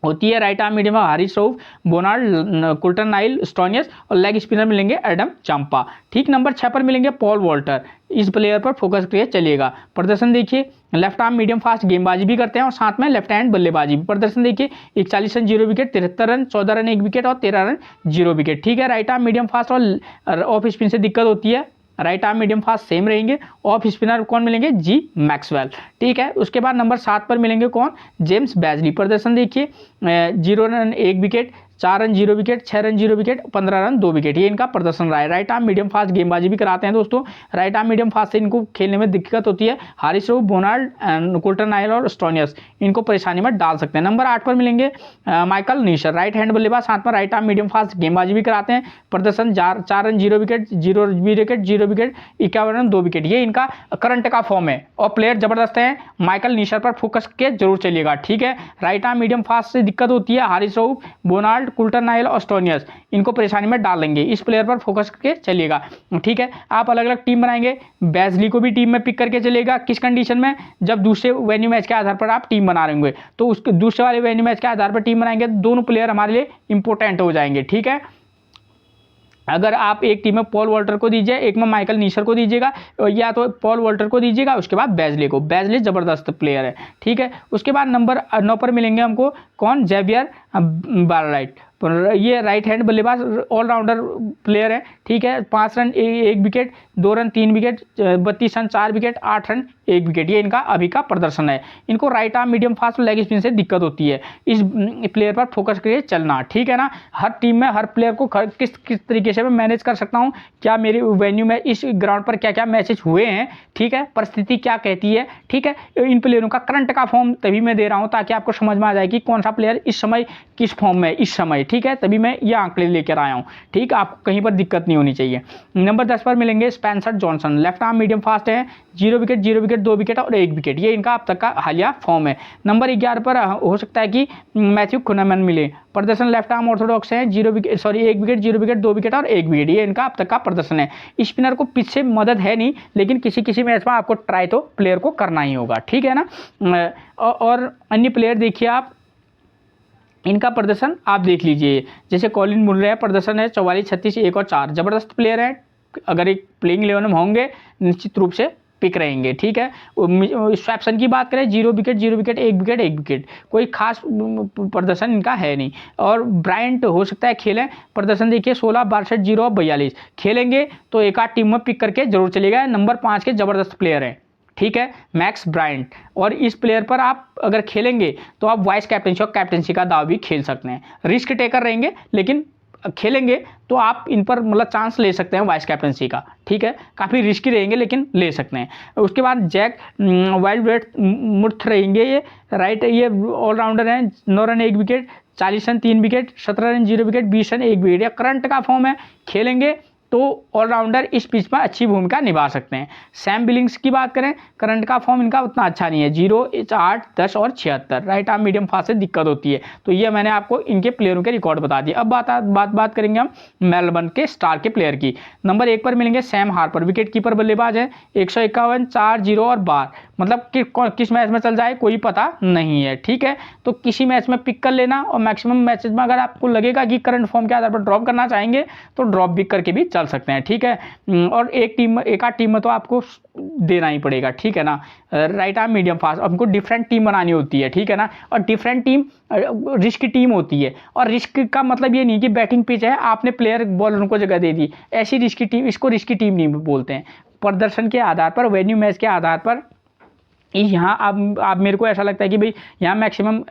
होती है। राइट आर्म मीडियम में हारिस रऊफ, बोनाल्ड, कुल्टरनाइल, स्टोनियस और लेग स्पिनर मिलेंगे एडम चंपा, ठीक। नंबर 6 पर मिलेंगे पॉल वॉल्टर, इस प्लेयर पर फोकस करके चलिएगा। प्रदर्शन देखिए लेफ्ट आर्म मीडियम फास्ट गेंदबाजी भी करते हैं और साथ में लेफ्ट हैंड बल्लेबाजी भी। प्रदर्शन देखिए 41 run 0 wicket, 73 run, 14 run 1 wicket और 13 रन 0 विकेट, ठीक है। राइट आर्म मीडियम फास्ट और ऑफ स्पिन से दिक्कत होती है। Right arm medium fast same रहेंगे। ऑफ स्पिनर कौन मिलेंगे, जी मैक्सवेल, ठीक है। उसके बाद नंबर 7 पर मिलेंगे कौन, जेम्स बैजली। प्रदर्शन देखिए 0 run 1 wicket, 4 run 0 wicket, 6 run 0 wicket, 15 run 2 wicket, ये इनका प्रदर्शन रहा है। राइट आर्म मीडियम फास्ट गेंदबाजी भी कराते हैं दोस्तों। राइट आर्म मीडियम फास्ट से इनको खेलने में दिक्कत होती है। हारिस रऊफ, बोनाल्ड, कुल्टरनाइल और स्टोनियस इनको परेशानी में डाल सकते हैं। नंबर 8 पर मिलेंगे माइकल नीशर, राइट हैंड बल्लेबाज, साथ में राइट आर्म मीडियम फास्ट गेंदबाजी भी कराते हैं। प्रदर्शन 4 run 0 wicket, 0 wicket, 0 wicket, 51 run 2 wicket, ये इनका करंट का फॉर्म है और प्लेयर जबरदस्त है। माइकल नीशर पर फोकस के जरूर चलिएगा, ठीक है। राइट आर्म मीडियम फास्ट से दिक्कत होती है। हारिस रऊफ, बोनाल्ड, कुल्टरनाइल और स्टोनियस इनको परेशानी में डाल देंगे, इस प्लेयर पर फोकस करके चलिएगा, ठीक है। आप अलग अलग टीम बनाएंगे, बैजली को भी टीम में पिक करके चलेगा। किस कंडीशन में, जब दूसरे वेन्यू मैच के आधार पर आप टीम बना रहे होंगे, तो उसके दूसरे वाले वेन्यू मैच के आधार पर टीम बनाएंगे, दोनों प्लेयर हमारे लिए इंपॉर्टेंट हो जाएंगे, ठीक है। अगर आप एक टीम में पॉल वॉल्टर को दीजिए, एक में माइकल नीशर को दीजिएगा, या तो पॉल वॉल्टर को दीजिएगा, उसके बाद बैजली को। बैजली जबरदस्त प्लेयर है, ठीक है। उसके बाद नंबर 9 पर मिलेंगे हमको कौन, जेवियर बारलाइट, ये राइट हैंड बल्लेबाज ऑलराउंडर प्लेयर है, ठीक है। 5 run 1 wicket, 2 run 3 wicket, 32 run 4 wicket, 8 run 1 wicket, ये इनका अभी का प्रदर्शन है। इनको right arm medium fast leg spin से दिक्कत होती है, इस प्लेयर पर फोकस करके चलना, ठीक है ना। हर टीम में हर प्लेयर को किस तरीके से मैं मैनेज कर सकता हूँ, क्या मेरे वेन्यू में इस ग्राउंड पर क्या क्या मैचेज हुए हैं, ठीक है, परिस्थिति क्या कहती है, ठीक है। इन प्लेयरों का करंट का फॉर्म तभी मैं दे रहा हूँ ताकि आपको समझ में आ जाए कि कौन सा प्लेयर इस समय किस फॉर्म में इस समय, ठीक है, तभी मैं ये आंकड़े लेकर आया हूँ। ठीक, आपको कहीं पर दिक्कत नहीं होनी चाहिए। नंबर 10 पर मिलेंगे Spencer Johnson, left arm medium fast है, 0 विकेट 0 विकेट 2 विकेट और 1 विकेट, ये इनका अब तक का हालिया फॉर्म है। नंबर 11 पर हो सकता है कि मैथ्यू कुनमन मिले, प्रदर्शन लेफ्ट आर्म ऑर्थोडॉक्स है, 1 विकेट 0 विकेट 2 विकेट और 1 विकेट, ये इनका अब तक का प्रदर्शन है। स्पिनर को पिच से मदद है नहीं, लेकिन किसी किसी मैच में आपको ट्राई तो प्लेयर को करना ही होगा, ठीक है ना। और अन्य प्लेयर देखिए आप, इनका प्रदर्शन आप देख लीजिए, जैसे कॉलिन मुर्रे प्रदर्शन है 44 36 1 और 4, जबरदस्त प्लेयर है, अगर एक प्लेइंग 11 में होंगे निश्चित रूप से पिक रहेंगे, ठीक है। स्वैप्सन की बात करें 0 विकेट 0 विकेट 1 विकेट 1 विकेट, कोई खास प्रदर्शन इनका है नहीं। और ब्रायंट हो सकता है खेलें, प्रदर्शन देखिए 16 62 0 और 42, खेलेंगे तो एक आध टीम में पिक करके जरूर चलेगा। नंबर 5 के जबरदस्त प्लेयर हैं, ठीक है, मैक्स ब्रायंट, और इस प्लेयर पर आप अगर खेलेंगे तो आप वाइस कैप्टनसी और कैप्टनसी का दाव भी खेल सकते हैं। रिस्क टेकर रहेंगे, लेकिन खेलेंगे तो आप इन पर मतलब चांस ले सकते हैं वाइस कैप्टनसी का, ठीक है, काफ़ी रिस्की रहेंगे लेकिन ले सकते हैं। उसके बाद जैक वाइल्ड वेट मुर्थ रहेंगे, ये राइट, ये ऑलराउंडर हैं, 9 run 1 wicket, 40 run 3 wicket, 17 run 0 wicket, 20 run 1 wicket, या करंट का फॉर्म है, खेलेंगे तो ऑलराउंडर इस पिच पर अच्छी भूमिका निभा सकते हैं। सैम बिलिंग्स की बात करें, करंट का फॉर्म इनका उतना अच्छा नहीं है, 0 8 10 और 76, राइट आर्म मीडियम फास्ट से दिक्कत होती है। तो ये मैंने आपको इनके प्लेयरों के रिकॉर्ड बता दिए। अब बात करेंगे हम मेलबर्न के स्टार के प्लेयर की। नंबर 1 पर मिलेंगे सैम हार्पर, विकेट कीपर बल्लेबाज है, 151 4 0 और 12, मतलब किस मैच में चल जाए कोई पता नहीं है, ठीक है। तो किसी मैच में पिक कर लेना, और मैक्सिमम मैचेस में अगर आपको लगेगा कि करंट फॉर्म के आधार पर ड्रॉप करना चाहेंगे तो ड्रॉप भी करके भी चल सकते हैं, ठीक है। और एक आध टीम में तो आपको देना ही पड़ेगा, ठीक है ना। राइट आर्म मीडियम फास्ट, आपको डिफरेंट टीम बनानी होती है, ठीक है ना, और डिफरेंट टीम रिस्क टीम होती है। और रिस्क का मतलब ये नहीं कि बैटिंग पिच है आपने प्लेयर बॉलर को जगह दे दी, ऐसी रिस्की टीम, इसको रिस्की टीम नहीं बोलते हैं। प्रदर्शन के आधार पर, वेन्यू मैच के आधार पर यहाँ आप मेरे को ऐसा लगता है कि भाई यहाँ मैक्सिमम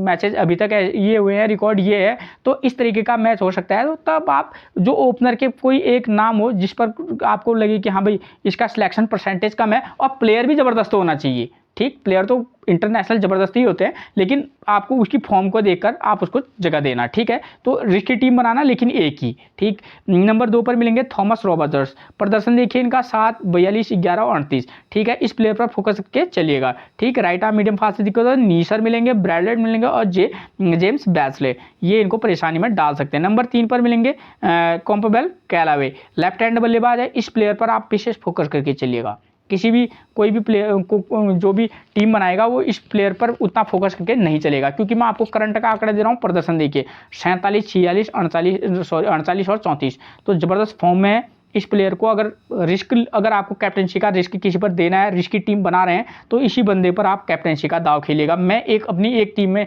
मैचेज अभी तक ये हुए हैं, रिकॉर्ड ये है, तो इस तरीके का मैच हो सकता है। तो तब आप जो ओपनर के कोई एक नाम हो जिस पर आपको लगे कि हाँ भाई इसका सिलेक्शन परसेंटेज कम है, और प्लेयर भी ज़बरदस्त होना चाहिए, ठीक, प्लेयर तो इंटरनेशनल ज़बरदस्त ही होते हैं, लेकिन आपको उसकी फॉर्म को देखकर आप उसको जगह देना, ठीक है। तो रिस्की टीम बनाना, लेकिन एक ही, ठीक। नंबर 2 पर मिलेंगे थॉमस रॉबर्ट्स, प्रदर्शन देखिए इनका 7 42 11 और 38, ठीक है, इस प्लेयर पर फोकस करके चलिएगा, ठीक। राइट आर्म मीडियम फास्ट से दिक्कत है, नीसर मिलेंगे, ब्रैडलेट मिलेंगे और जेम्स बैस्ले, ये इनको परेशानी में डाल सकते हैं। नंबर 3 पर मिलेंगे कॉम्पबेल कैलावे, लेफ्ट हैंड बल्लेबाज है, इस प्लेयर पर आप विशेष फोकस करके चलिएगा। किसी भी कोई भी प्लेयर को जो भी टीम बनाएगा वो इस प्लेयर पर उतना फोकस करके नहीं चलेगा, क्योंकि मैं आपको करंट का आंकड़ा दे रहा हूँ। प्रदर्शन देखिए 47 46 48 और 34, तो ज़बरदस्त फॉर्म में है। इस प्लेयर को अगर आपको कैप्टनसी का रिस्क किसी पर देना है, रिस्की टीम बना रहे हैं, तो इसी बंदे पर आप कैप्टनसी का दाव खेलिएगा। मैं अपनी एक टीम में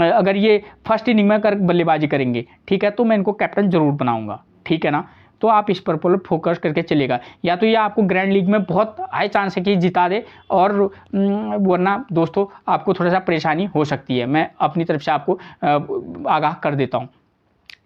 अगर ये फर्स्ट इनिंग में बल्लेबाजी करेंगे, ठीक है, तो मैं इनको कैप्टन जरूर बनाऊंगा, ठीक है ना। तो आप इस पर फोकस करके चलेगा, या तो ये आपको ग्रैंड लीग में बहुत हाई चांस है कि जिता दे, और वरना दोस्तों आपको थोड़ा सा परेशानी हो सकती है। मैं अपनी तरफ से आपको आगाह कर देता हूँ,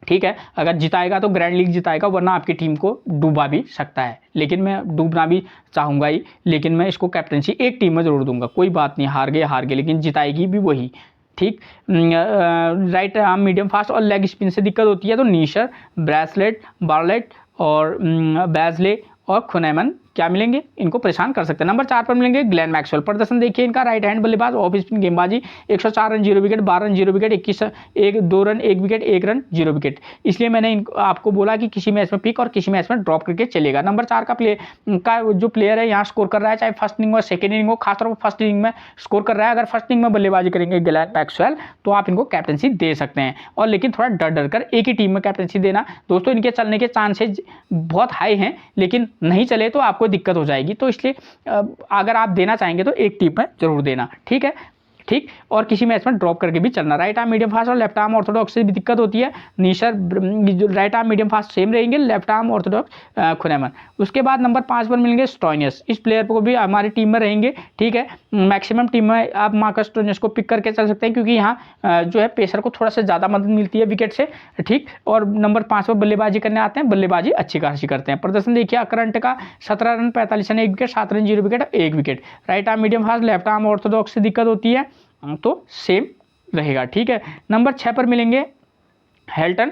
ठीक है। अगर जिताएगा तो ग्रैंड लीग जिताएगा, वरना आपकी टीम को डूबा भी सकता है, लेकिन मैं डूबना भी चाहूँगा ही, लेकिन मैं इसको कैप्टनसी एक टीम में जरूर दूंगा। कोई बात नहीं, हार गए, लेकिन जिताएगी भी वही, ठीक। राइट आर्म मीडियम फास्ट और लेग स्पिन से दिक्कत होती है, तो नीशर, ब्रैसलेट, बार्लेट और बैजले और खुनैमन क्या मिलेंगे, इनको परेशान कर सकते हैं। नंबर 4 पर मिलेंगे ग्लेन मैक्सवेल, प्रदर्शन देखिए इनका, राइट हैंड बल्लेबाज, ऑफ स्पिन गेंदबाजी, 104 run 0 wicket, 12 run 0 wicket, 2 run 1 wicket, 1 run 0 wicket, इसलिए मैंने आपको बोला कि किसी मैच में पिक और किसी मैच में ड्रॉप करके चलेगा। नंबर 4 का जो प्लेयर है यहाँ स्कोर कर रहा है, चाहे फर्स्ट इनिंग हो सेकेंड इनिंग हो, खासतौर पर फर्स्ट इनिंग में स्कोर कर रहा है। अगर फर्स्ट इनिंग में बल्लेबाजी करेंगे ग्लेन मैक्सवेल, तो आप इनको कैप्टनसी दे सकते हैं, और लेकिन थोड़ा डर कर एक ही टीम में कैप्टनसी देना दोस्तों। इनके चलने के चांसेज बहुत हाई हैं, लेकिन नहीं चले तो आपको दिक्कत हो जाएगी। तो इसलिए अगर आप देना चाहेंगे तो एक टीम में जरूर देना, ठीक है, ठीक। और किसी मैच में ड्रॉप करके भी चलना। राइट आर्म मीडियम फास्ट और लेफ्ट आर्म ऑर्थोडॉक्स से भी दिक्कत होती है। Neesham right arm medium fast same रहेंगे, लेफ्ट आर्म ऑर्थोडॉक्स खुनैमन। उसके बाद नंबर 5 पर मिलेंगे स्टोइनियस, इस प्लेयर को भी हमारी टीम में रहेंगे, ठीक है। मैक्सिमम टीम में आप मार्कस स्टोइनियस को पिक करके चल सकते हैं, क्योंकि यहाँ जो है पेसर को थोड़ा सा ज़्यादा मदद मिलती है विकेट से, ठीक। और नंबर 5 पर बल्लेबाजी करने आते हैं, बल्लेबाजी अच्छी खासी करते हैं। प्रदर्शन देखिए करंट का 17 run 45 run 1 wicket, 7 run 0 wicket 1 wicket. Right arm medium fast, left arm orthodox से दिक्कत होती है, तो सेम रहेगा, ठीक है। नंबर 6 पर मिलेंगे हेल्टन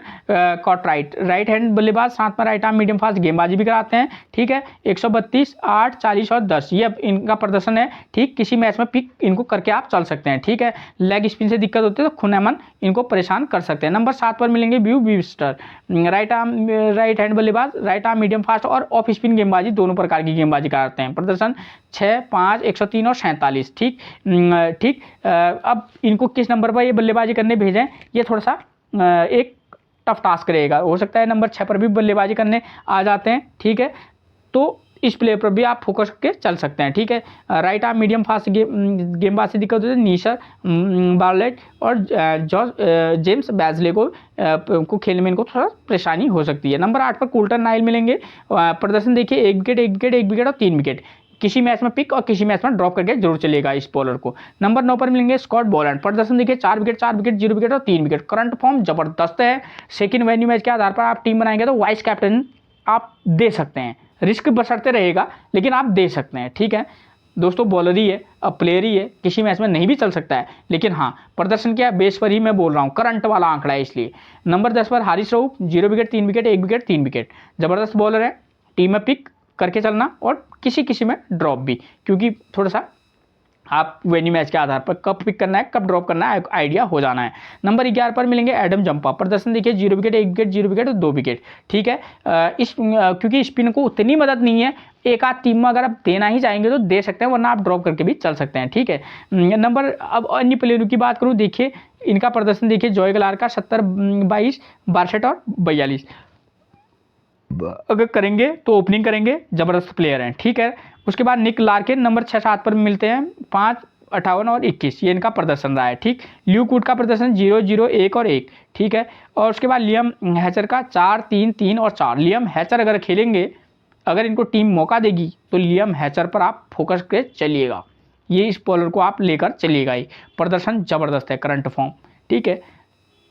कॉर्टराइट राइट हैंड बल्लेबाज, साथ में राइट आर्म मीडियम फास्ट गेंदबाजी भी कराते हैं, ठीक है। 132, 8, 40 और 10 ये इनका प्रदर्शन है, ठीक। किसी मैच में पिक इनको करके आप चल सकते हैं, ठीक है। लेग स्पिन से दिक्कत होती है तो खुनैमन इनको परेशान कर सकते हैं। नंबर 7 पर मिलेंगे ब्यू बीस्टर, राइट हैंड बल्लेबाज, राइट आर्म मीडियम फास्ट और ऑफ स्पिन गेंदबाजी, दोनों प्रकार की गेंदबाजी कराते हैं। प्रदर्शन 6, 5, 103 और 47, ठीक ठीक। अब इनको किस नंबर पर ये बल्लेबाजी करने भेजें, ये थोड़ा सा एक टफ टास्क रहेगा। हो सकता है नंबर 6 पर भी बल्लेबाजी करने आ जाते हैं, ठीक है। तो इस प्लेयर पर भी आप फोकस करके चल सकते हैं, ठीक है। राइट आर्म मीडियम फास्ट गेंदबाज से दिक्कत होती है, नीशर बार्लेट और जॉर्ज जेम्स बैजले को खेलने में इनको थोड़ा परेशानी हो सकती है। नंबर 8 पर कुल्टन नाइल मिलेंगे। प्रदर्शन देखिए 1 विकेट 1 विकेट 1 विकेट और 3 विकेट, किसी मैच में पिक और किसी मैच में ड्रॉप करके जरूर चलेगा इस बॉलर को। नंबर 9 पर मिलेंगे स्कॉट बोलैंड। प्रदर्शन देखिए 4 विकेट 4 विकेट 0 विकेट और 3 विकेट, करंट फॉर्म जबरदस्त है। सेकंड वेन्यू मैच के आधार पर आप टीम बनाएंगे तो वाइस कैप्टन आप दे सकते हैं, रिस्क बशर्ते रहेगा लेकिन आप दे सकते हैं, ठीक है। दोस्तों बॉलर ही है, अब प्लेयर ही है, किसी मैच में नहीं भी चल सकता है, लेकिन हाँ प्रदर्शन के बेस पर ही मैं बोल रहा हूँ, करंट वाला आंकड़ा है इसलिए। नंबर 10 पर Haris Rauf, 0 wicket 3 wicket 1 wicket 3 wicket, जबरदस्त बॉलर है। टीम में पिक करके चलना और किसी में ड्रॉप भी, क्योंकि थोड़ा सा आप वेन्यू मैच के आधार पर कब पिक करना है कब ड्रॉप करना है आइडिया हो जाना है। नंबर 11 पर मिलेंगे एडम जंपा। प्रदर्शन देखिए 0 विकेट 1 विकेट 0 विकेट और 2 विकेट, ठीक है। क्योंकि स्पिन को उतनी मदद नहीं है, एक आध टीम में अगर आप देना ही चाहेंगे तो दे सकते हैं, वरना आप ड्रॉप करके भी चल सकते हैं, ठीक है। नंबर अब अन्य प्लेयरों की बात करूँ, देखिए इनका प्रदर्शन देखिए जॉय गलार का 70, 22, 62 और 42 अगर करेंगे तो ओपनिंग करेंगे, जबरदस्त प्लेयर हैं, ठीक है। उसके बाद निक लार्किन नंबर 6, 7 पर मिलते हैं, 5, 58 और 21 ये इनका प्रदर्शन रहा है, ठीक। ल्यूक वुड का प्रदर्शन 0, 0, 1 और 1, ठीक है। और उसके बाद लियम हैचर का 4, 3, 3 और 4। लियम हैचर अगर खेलेंगे, अगर इनको टीम मौका देगी तो लियम हैचर पर आप फोकस करके चलिएगा, ये इस बॉलर को आप लेकर चलिएगा ही, प्रदर्शन जबरदस्त है, करंट फॉर्म, ठीक है।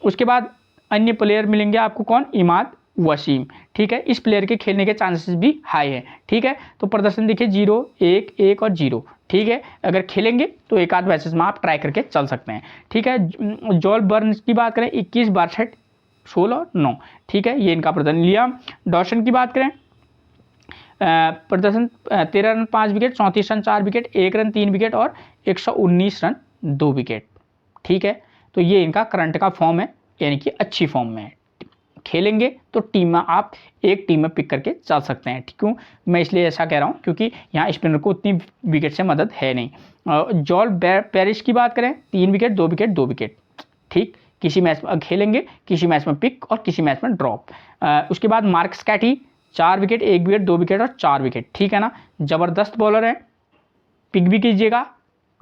उसके बाद अन्य प्लेयर मिलेंगे आपको, कौन, इमाद वसीम, ठीक है। इस प्लेयर के खेलने के चांसेस भी हाई है, ठीक है। तो प्रदर्शन देखिए 0, 1, 1 और 0, ठीक है। अगर खेलेंगे तो एक आध मैचेस में आप ट्राई करके चल सकते हैं, ठीक है। जॉल बर्न्स की बात करें 21, 62, 16 और 9, ठीक है, ये इनका प्रदर्शन। लियाम डॉसन की बात करें, प्रदर्शन 13 run 5 wicket, 34 run 4 wicket, 1 run 3 wicket और 119 रन 2 विकेट, ठीक है। तो ये इनका करंट का फॉर्म है, यानी कि अच्छी फॉर्म में है। खेलेंगे तो टीम में आप एक टीम में पिक करके चल सकते हैं, क्यों मैं इसलिए ऐसा कह रहा हूँ, क्योंकि यहाँ स्पिनर को उतनी विकेट से मदद है नहीं। जॉल पेरिस की बात करें 3 विकेट 2 विकेट 2 विकेट, ठीक। किसी मैच में खेलेंगे, किसी मैच में पिक और किसी मैच में ड्रॉप। उसके बाद मार्क स्कैटी 4 विकेट 1 विकेट 2 विकेट और 4 विकेट, ठीक है ना, जबरदस्त बॉलर है, पिक भी कीजिएगा,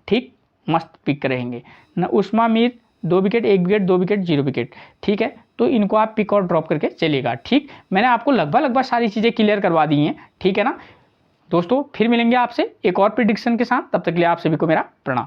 ठीक, मस्त पिक रहेंगे ना। Usama Mir 2 wicket 1 wicket 2 wicket 0 wicket, ठीक है। तो इनको आप पिक और ड्रॉप करके चलिएगा, ठीक। मैंने आपको लगभग सारी चीज़ें क्लियर करवा दी हैं, ठीक है ना दोस्तों। फिर मिलेंगे आपसे एक और प्रेडिक्शन के साथ, तब तक के लिए आप सभी को मेरा प्रणाम।